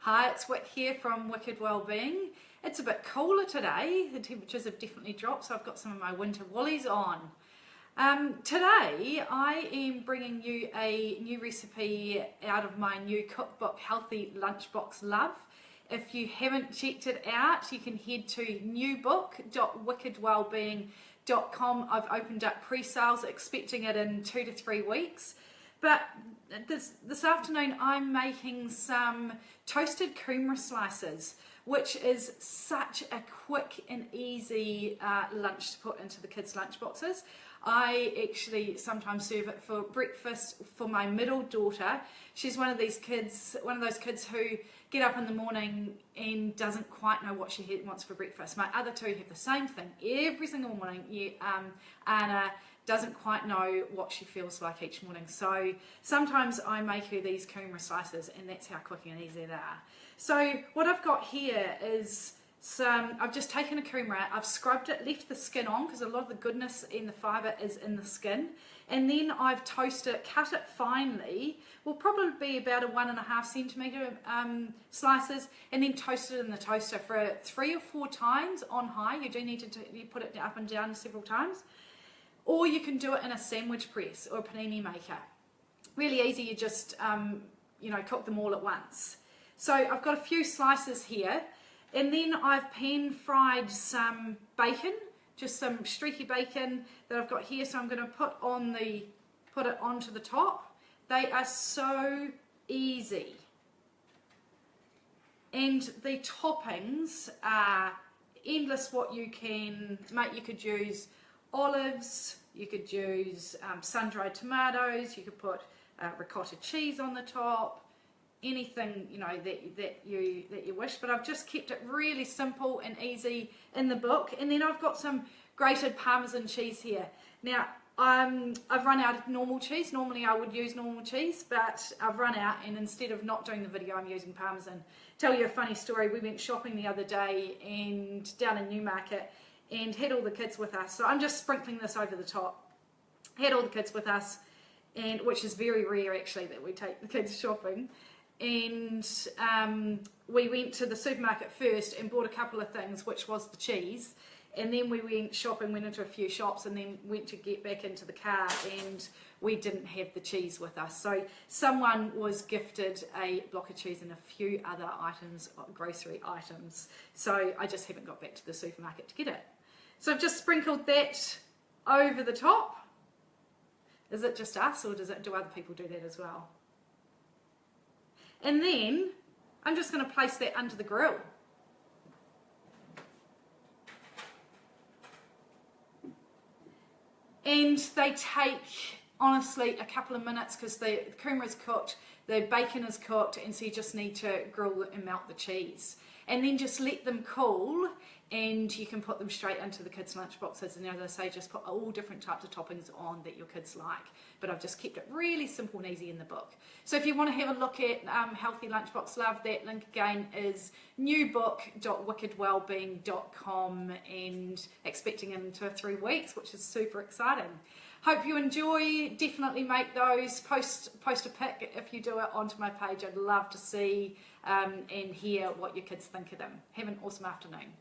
Hi, it's Wick here from Wicked Wellbeing. It's a bit cooler today. The temperatures have definitely dropped, so I've got some of my winter woolies on. Today I am bringing you a new recipe out of my new cookbook, Healthy Lunchbox Love. If you haven't checked it out, you can head to newbook.wickedwellbeing.com. I've opened up pre-sales, expecting it in 2 to 3 weeks. But this afternoon I'm making some toasted Kumara slices, which is such a quick and easy lunch to put into the kids' lunchboxes. I actually sometimes serve it for breakfast for my middle daughter. She's one of those kids who get up in the morning and doesn't quite know what she wants for breakfast. My other two have the same thing every single morning. Anna doesn't quite know what she feels like each morning. So sometimes I make her these Kumara slices, and that's how quick and easy they are. So what I've got here is I've just taken a Kumara, I've scrubbed it, left the skin on because a lot of the goodness in the fibre is in the skin, and then I've toasted it, cut it finely, will probably be about a 1.5 centimetre slices, and then toasted it in the toaster for 3 or 4 times on high. You do need to you put it up and down several times. Or you can do it in a sandwich press or a panini maker. Really easy, you just cook them all at once. So I've got a few slices here, and then I've pan fried some bacon, just some streaky bacon that I've got here. So I'm going to put it onto the top. They are so easy, and the toppings are endless. What you can make, you could use olives, you could use sun-dried tomatoes, you could put ricotta cheese on the top, anything that you wish. But I've just kept it really simple and easy in the book. And then I've got some grated Parmesan cheese here. Now I've run out of normal cheese. Normally I would use normal cheese, but I've run out, and instead of not doing the video, I'm using Parmesan. Tell you a funny story. We went shopping the other day and down in Newmarket, and had all the kids with us. So I'm just sprinkling this over the top. Had all the kids with us, and which is very rare actually that we take the kids shopping. And we went to the supermarket first and bought a couple of things, which was the cheese. And then we went shopping, went into a few shops, and then went to get back into the car, and we didn't have the cheese with us. So someone was gifted a block of cheese and a few other items, grocery items. So I just haven't got back to the supermarket to get it. So I've just sprinkled that over the top. Is it just us, or do other people do that as well? And then I'm just going to place that under the grill. And they take, honestly, a couple of minutes because the Kumara is cooked, the bacon is cooked, and so you just need to grill and melt the cheese. And then just let them cool, and you can put them straight into the kids' lunchboxes. And as I say, just put all different types of toppings on that your kids like. But I've just kept it really simple and easy in the book. So if you want to have a look at Healthy Lunchbox Love, that link again is newbook.wickedwellbeing.com, and expecting in 2 or 3 weeks, which is super exciting. Hope you enjoy. Definitely make those. Post a pic if you do it onto my page. I'd love to see and hear what your kids think of them. Have an awesome afternoon.